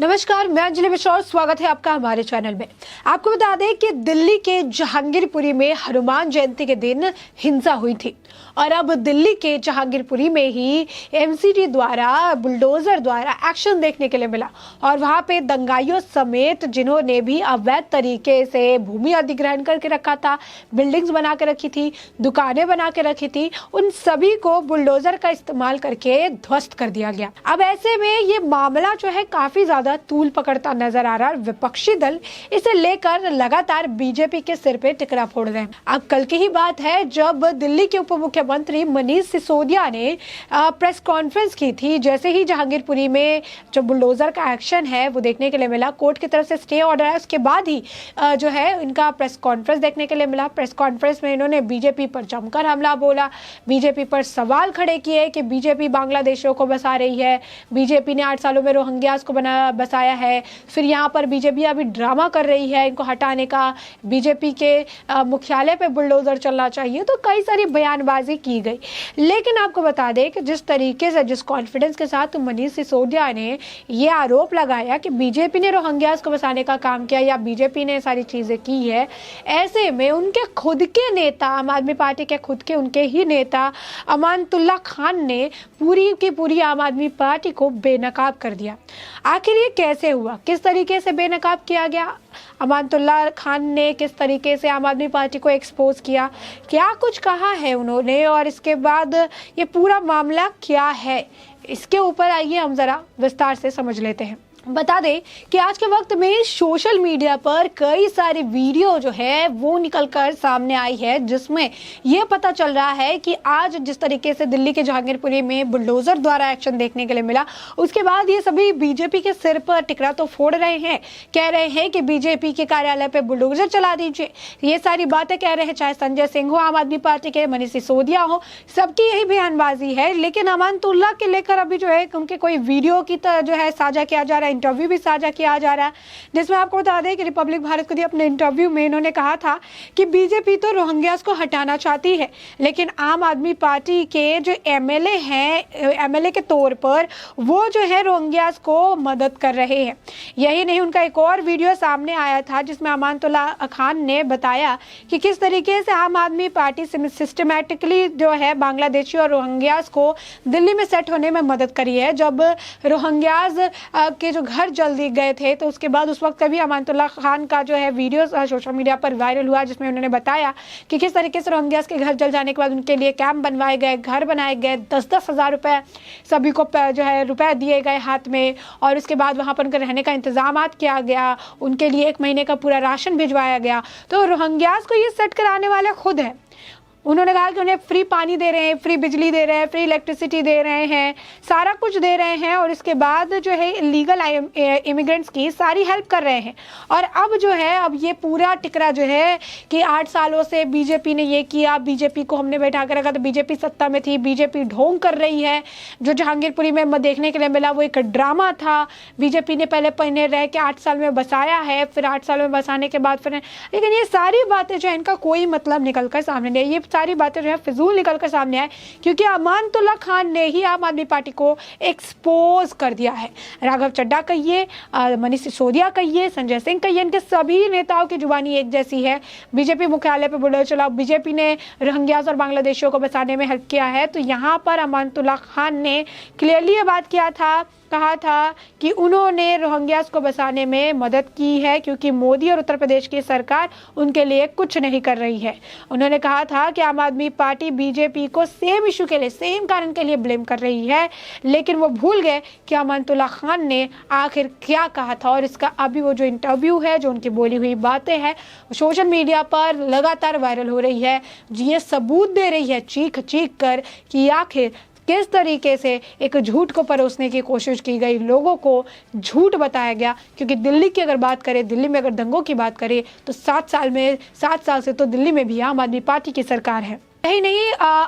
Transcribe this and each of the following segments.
नमस्कार, मैं अंजलि मिश्रा और स्वागत है आपका हमारे चैनल में। आपको बता दें कि दिल्ली के जहांगीरपुरी में हनुमान जयंती के दिन हिंसा हुई थी और अब दिल्ली के जहांगीरपुरी में ही एमसीडी द्वारा बुलडोजर द्वारा एक्शन देखने के लिए मिला और वहां पे दंगाइयों समेत जिन्होंने भी अवैध तरीके से भूमि अधिग्रहण करके रखा था, बिल्डिंग्स बना के रखी थी, दुकानें बना के रखी थी, उन सभी को बुलडोजर का इस्तेमाल करके ध्वस्त कर दिया गया। अब ऐसे में ये मामला जो है काफी ज्यादा तूल पकड़ता नजर आ रहा है। विपक्षी दल इसे लेकर लगातार बीजेपी के सिर पे टिकरा फोड़ रहे हैं। अब कल की ही बात है जब दिल्ली के उप मुख्यमंत्री मनीष सिसोदिया ने प्रेस कॉन्फ्रेंस की थी। जैसे ही जहांगीरपुरी में जो बुलडोजर का एक्शन है वो देखने के लिए मिला, कोर्ट की तरफ से स्टे ऑर्डर है, उसके बाद ही जो है इनका प्रेस कॉन्फ्रेंस देखने के लिए मिला। प्रेस कॉन्फ्रेंस में इन्होंने बीजेपी पर जमकर हमला बोला, बीजेपी पर सवाल खड़े किए कि बीजेपी बांग्लादेशियों को बसा रही है, बीजेपी ने 8 सालों में रोहिंग्यास को बसाया है, फिर यहाँ पर बीजेपी अभी ड्रामा कर रही है इनको हटाने का, बीजेपी के मुख्यालय पे बुलडोजर चलना चाहिए। तो कई सारी बयानबाजी की गई। लेकिन आपको बता दें कि जिस तरीके से, जिस कॉन्फिडेंस के साथ मनीष सिसोदिया ने ये आरोप लगाया कि बीजेपी ने रोहिंग्यास को बसाने का काम किया या बीजेपी ने सारी चीजें की है, ऐसे में उनके खुद के नेता, आम आदमी पार्टी के खुद के उनके ही नेता अमानतुल्लाह खान ने पूरी की पूरी आम आदमी पार्टी को बेनकाब कर दिया। आखिर ये कैसे हुआ, किस तरीके से बेनकाब किया गया, अमानतुल्लाह खान ने किस तरीके से आम आदमी पार्टी को एक्सपोज किया, क्या कुछ कहा है उन्होंने और इसके बाद ये पूरा मामला क्या है, इसके ऊपर आइए हम जरा विस्तार से समझ लेते हैं। बता दें कि आज के वक्त में सोशल मीडिया पर कई सारी वीडियो जो है वो निकलकर सामने आई है, जिसमें ये पता चल रहा है कि आज जिस तरीके से दिल्ली के जहांगीरपुरी में बुलडोजर द्वारा एक्शन देखने के लिए मिला, उसके बाद ये सभी बीजेपी के सिर पर टिकरा तो फोड़ रहे हैं, कह रहे हैं कि बीजेपी के कार्यालय पे बुलडोजर चला दीजिए। ये सारी बातें कह रहे हैं, चाहे संजय सिंह हो आम आदमी पार्टी के, मनीष सिसोदिया हो, सबकी यही बयानबाजी है। लेकिन अमानतुल्लाह के लेकर अभी जो है उनके कोई वीडियो की जो है साझा किया जा रहा है, इंटरव्यू भी साझा किया जा रहा है, जिसमें आपको बता दें कि रिपब्लिक भारत को दिए अपने इंटरव्यू में इन्होंने कहा था कि बीजेपी तो रोहिंग्यास को हटाना चाहती है, लेकिन आम आदमी पार्टी के जो एमएलए हैं, एमएलए के तौर पर वो जो है रोहिंग्यास को मदद कर रहे हैं। यही नहीं, उनका एक और वीडियो सामने आया था जिसमें अमानतुल्लाह खान ने बताया कि किस तरीके से आम आदमी पार्टी सिस्टमैटिकली जो है बांग्लादेशी और रोहिंग्यास को दिल्ली में सेट होने में मदद करी है। जब रोहिंग्यास के जो घर जल्दी गए थे तो उसके बाद उस वक्त कभी अमानतुल्लाह खान का जो है वीडियो सोशल मीडिया पर वायरल हुआ, जिसमें उन्होंने बताया कि किस तरीके से रोहिंग्यास के घर जल जाने के बाद उनके लिए कैंप बनवाए गए, घर बनाए गए, 10-10 हज़ार रुपए सभी को जो है रुपए दिए गए हाथ में, और उसके बाद वहाँ पर उनके रहने का इंतजाम किया गया, उनके लिए 1 महीने का पूरा राशन भिजवाया गया। तो रोहिंग्यास को ये सेट कराने वाले खुद हैं। उन्होंने कहा कि उन्हें फ्री पानी दे रहे हैं, फ्री बिजली दे रहे हैं, फ्री इलेक्ट्रिसिटी दे रहे हैं, सारा कुछ दे रहे हैं, और इसके बाद जो है इलीगल इमिग्रेंट्स की सारी हेल्प कर रहे हैं। और अब जो है अब ये पूरा टिकरा जो है कि 8 सालों से बीजेपी ने ये किया, बीजेपी को हमने बैठा कर रखा, तो बीजेपी सत्ता में थी, बीजेपी ढोंग कर रही है। जो जहांगीरपुरी में देखने के लिए मिला वो एक ड्रामा था। बीजेपी ने पहले रह के 8 साल में बसाया है, फिर 8 साल में बसाने के बाद फिर, लेकिन ये सारी बातें जो है इनका कोई मतलब निकल कर सामने नहीं, ये सारी बातें जो है फिजूल निकल कर सामने आए, क्योंकि अमानतुल्लाह खान ने ही आम आदमी पार्टी को एक्सपोज कर दिया है। राघव चड्ढा कहिए, मनीष सिसोदिया कहिए, संजय सिंह कहिए, इनके सभी नेताओं की जुबानी एक जैसी है। बीजेपी मुख्यालय पर बुलडोजर चला, बीजेपी ने रोहिंग्यास और बांग्लादेशियों को बसाने में हेल्प किया है। तो यहाँ पर अमानतुल्लाह खान ने क्लियरली ये बात कहा था कि उन्होंने रोहिंग्यास को बसाने में मदद की है, क्योंकि मोदी और उत्तर प्रदेश की सरकार उनके लिए कुछ नहीं कर रही है। उन्होंने कहा था कि आम आदमी पार्टी बीजेपी को सेम इशू के लिए, सेम कारण के लिए ब्लेम कर रही है, लेकिन वो भूल गए कि अमानतुल्लाह खान ने आखिर क्या कहा था। और इसका अभी वो जो इंटरव्यू है, जो उनकी बोली हुई बातें हैं, सोशल मीडिया पर लगातार वायरल हो रही है। ये सबूत दे रही है चीख चीख कर कि आखिर किस तरीके से एक झूठ को परोसने की कोशिश की गई, लोगों को झूठ बताया गया। क्योंकि दिल्ली की अगर बात करें, दिल्ली में अगर दंगों की बात करें, तो 7 साल से तो दिल्ली में भी आम आदमी पार्टी की सरकार है। यही नहीं,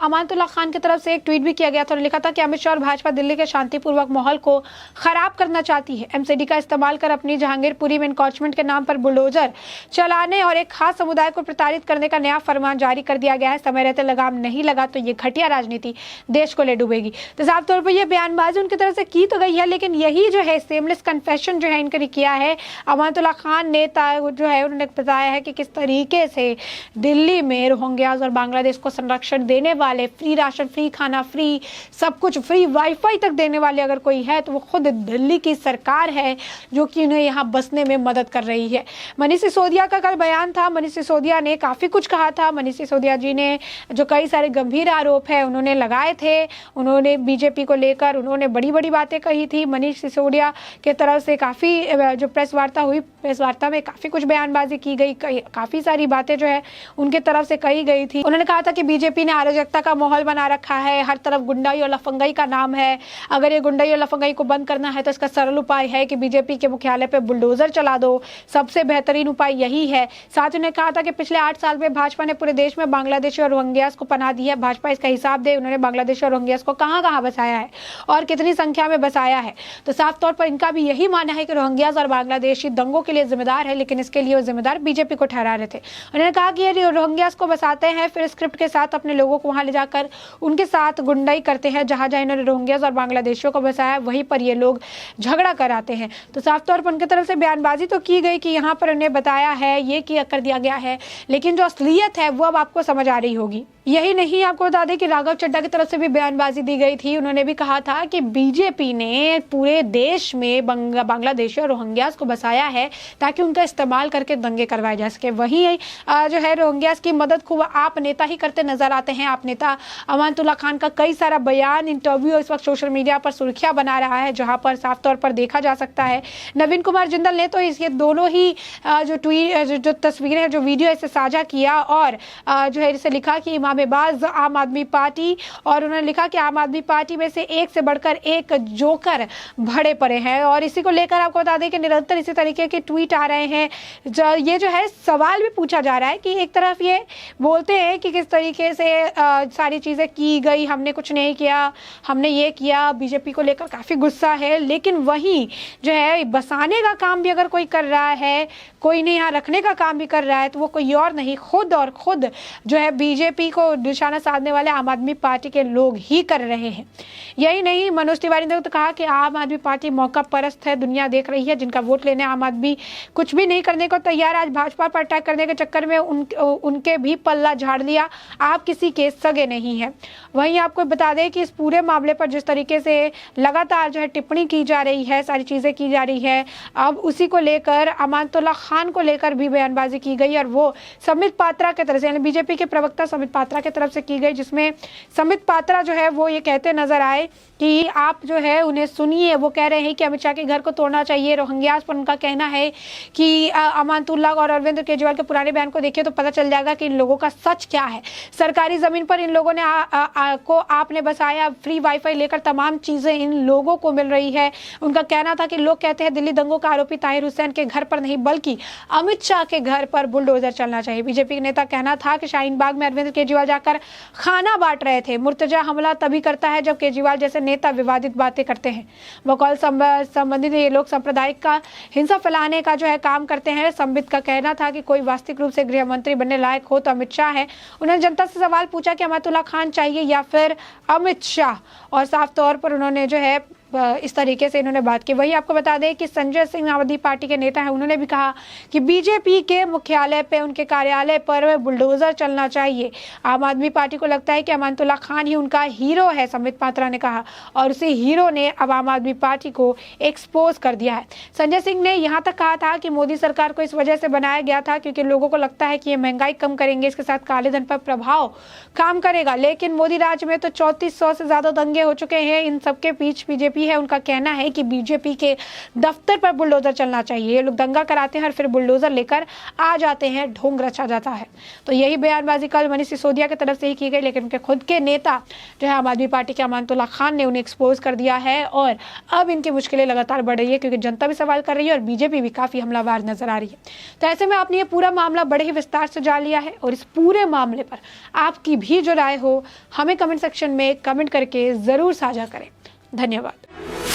अमानतुल्लाह खान की तरफ से एक ट्वीट भी किया गया था और लिखा था कि अमित शाह और भाजपा दिल्ली के शांतिपूर्वक माहौल को खराब करना चाहती है। एमसीडी का इस्तेमाल कर अपनी जहांगीरपुरी में एनक्रोचमेंट के नाम पर बुलडोजर चलाने और एक खास समुदाय को प्रताड़ित करने का नया फरमान जारी कर दिया गया है। समय रहते लगाम नहीं लगा तो ये घटिया राजनीति देश को ले डूबेगी। तो साफ तौर पर यह बयानबाजी उनकी तरफ से की तो गई है, लेकिन यही जो है सेमलेस कन्फेशन जो है इनके किया है। अमानतुल्लाह खान नेता जो है उन्होंने बताया है कि किस तरीके से दिल्ली में रोहिंग्याज और बांग्लादेश को संरक्षण देने वाले, फ्री राशन, फ्री खाना, फ्री सब कुछ, फ्री वाईफाई तक देने वाले अगर कोई है तो वो खुद दिल्ली की सरकार है जो कि उन्हें यहाँ बसने में मदद कर रही है। मनीष सिसोदिया का कल बयान था। मनीष सिसोदिया ने काफ़ी कुछ कहा था। मनीष सिसोदिया जी ने जो कई सारे गंभीर आरोप है उन्होंने लगाए थे, उन्होंने बीजेपी को लेकर उन्होंने बड़ी बड़ी बातें कही थी। मनीष सिसोदिया के तरफ से काफ़ी जो प्रेस वार्ता हुई, प्रेस वार्ता में काफ़ी कुछ बयानबाजी की गई, काफ़ी सारी बातें जो है उनके तरफ से कही गई थी। उन्होंने कहा था कि बीजेपी ने अराजकता का माहौल बना रखा है, हर तरफ गुंडाई और लफंगाई का नाम है। अगर ये गुंडाई और लफंगाई को बंद करना है तो इसका सरल उपाय है कि बीजेपी के मुख्यालय पे बुलडोजर चला दो, सबसे बेहतरीन उपाय यही है। साथ ही उन्होंने कहा था कि पिछले 8 साल में भाजपा ने पूरे देश में बांग्लादेशी और रोहिंग्यास को पनाह दी है। भाजपा इसका हिसाब दे उन्होंने बांग्लादेशी और रोहिंग्यास को कहाँ कहाँ बसाया है और कितनी संख्या में बसाया है। तो साफ तौर पर इनका भी यही मानना है कि रोहिंग्यास और बांग्लादेशी दंगों के लिए जिम्मेदार है, लेकिन इसके लिए वो जिम्मेदार बीजेपी को ठहरा रहे थे। उन्होंने कहा कि ये रोहिंग्यास को बसाते हैं, फिर स्क्रिप्ट के साथ अपने लोगों को वहां ले जाकर उनके साथ गुंडाई करते हैं। जहां जहां इन्होंने रोहिंग्यास और बांग्लादेशियों को बसाया वहीं पर ये लोग झगड़ा कराते हैं। तो साफ तौर पर उनकी तरफ से बयानबाजी तो की गई कि यहाँ पर उन्हें बताया है, ये किया कर दिया गया है, लेकिन जो असलियत है वो अब आपको समझ आ रही होगी। यही नहीं, आपको बता दें कि राघव चड्ढा की तरफ से भी बयानबाजी दी गई थी। उन्होंने भी कहा था कि बीजेपी ने पूरे देश में बांग्लादेशी और रोहिंग्यास को बसाया है ताकि उनका इस्तेमाल करके दंगे करवाए जा सके। वहीं जो है रोहिंग्यास की मदद खूब आप नेता ही करते नजर आते हैं। आप नेता अमानतुल्लाह खान का कई सारा बयान, इंटरव्यू इस वक्त सोशल मीडिया पर सुर्खियां बना रहा है, जहां पर साफ तौर पर देखा जा सकता है। नवीन कुमार जिंदल ने तो ये दोनों ही जो तस्वीरें, जो वीडियो इसे साझा किया और जो है इसे लिखा कि इमामेबाज आम आदमी पार्टी, और उन्होंने लिखा कि आम आदमी पार्टी में से एक से बढ़कर एक जोकर भरे पड़े हैं। और इसी को लेकर आपको बता दें कि निरंतर इसी तरीके के ट्वीट आ रहे हैं। ये जो है सवाल भी पूछा जा रहा है कि एक तरफ ये बोलते हैं कि किस तरीके से सारी चीज़ें की गई, हमने कुछ नहीं किया, हमने ये किया, बीजेपी को लेकर काफ़ी गुस्सा है, लेकिन वहीं जो है बसाने का काम भी अगर कोई कर रहा है, कोई ने यहाँ रखने का काम भी कर रहा है, तो वो कोई और नहीं, खुद जो है बीजेपी को निशाना साधने वाले आम आदमी पार्टी के लोग ही कर रहे हैं। यही नहीं, मनोज तिवारी ने तो कहा कि आम आदमी पार्टी मौका परस्त है, दुनिया देख रही है, जिनका वोट लेने आम आदमी कुछ भी नहीं करने को तैयार। आज भाजपा पर अटैक करने के चक्कर में उनके भी पल्ला झाड़ लिया, आप किसी के सगे नहीं है। वहीं आपको बता दें कि इस पूरे मामले पर जिस तरीके से लगातार जो है टिप्पणी की जा रही है, सारी चीज़ें की जा रही है, अब उसी को लेकर अमानतुल्लाह खान को लेकर भी बयानबाजी की गई और वो संबित पात्रा की तरफ से, यानी बीजेपी के प्रवक्ता संबित पात्रा की तरफ से की गई, जिसमें संबित पात्रा जो है वो ये कहते नजर आए कि आप जो है उन्हें सुनिए। वो कह रहे हैं कि अमित शाह के घर को तोड़ना चाहिए। रोहिंग्यास पर उनका कहना है कि अमानतुल्लाह और अरविंद केजरीवाल के पुराने बयान को देखिए तो पता चल जाएगा कि इन लोगों का सच क्या है। सरकारी जमीन पर इन लोगों ने को आपने बसाया, फ्री वाईफाई लेकर तमाम चीजें इन लोगों को मिल रही है। उनका कहना था कि लोग कहते हैं दिल्ली दंगों का आरोपी ताहिर हुसैन के घर पर नहीं बल्कि अमित शाह के घर पर बुलडोजर चलना चाहिए। बीजेपी के नेता कहना था कि शाहीन बाग में अरविंद केजरीवाल जाकर खाना बांट रहे थे। मुर्तजा हमला तभी करता है जब केजरीवाल जैसे नेता विवादित बातें करते हैं। बकौल संबंधित ये लोग सांप्रदायिक का हिंसा फैलाने का जो है काम करते हैं। संबित का कहना था कि कोई वास्तविक रूप से गृह मंत्री बनने लायक हो तो अमित शाह है। उन्होंने जनता से सवाल पूछा कि अमानतुल्लाह खान चाहिए या फिर अमित शाह, और साफ तौर पर उन्होंने जो है इस तरीके से इन्होंने बात की। वही आपको बता दें कि संजय सिंह आम आदमी पार्टी के नेता हैं, उन्होंने भी कहा कि बीजेपी के मुख्यालय पे, उनके कार्यालय पर बुलडोजर चलना चाहिए। आम आदमी पार्टी को लगता है कि अमानतुल्लाह खान ही उनका हीरो है, संबित पात्रा ने कहा, और उसी हीरो ने अब आम आदमी पार्टी को एक्सपोज कर दिया है। संजय सिंह ने यहाँ तक कहा था कि मोदी सरकार को इस वजह से बनाया गया था क्योंकि लोगों को लगता है कि ये महंगाई कम करेंगे, इसके साथ काले धन पर प्रभाव काम करेगा, लेकिन मोदी राज में तो 3400 से ज्यादा दंगे हो चुके हैं। इन सबके बीच बीजेपी भी है। उनका कहना है कि बीजेपी के दफ्तर पर बुलडोजर चलना चाहिए। ये लोग दंगा कराते हैं और फिर बुलडोजर लेकर आ जाते हैं, ढोंग रचा जाता है। तो यही बयानबाजी कल मनीष सिसोदिया की तरफ से ही की गई, लेकिन उनके खुद के नेता जो है आम आदमी पार्टी के अमानतुल्लाह खान ने उन्हें एक्सपोज कर दिया है और अब इनकी मुश्किलें लगातार बढ़ रही है, क्योंकि जनता भी सवाल कर रही है और बीजेपी भी काफी हमलावर नजर आ रही है। तो ऐसे में आपने ये पूरा मामला बड़े ही विस्तार से जान लिया है और इस पूरे मामले पर आपकी भी जो राय हो हमें कमेंट सेक्शन में कमेंट करके जरूर साझा करें। धन्यवाद।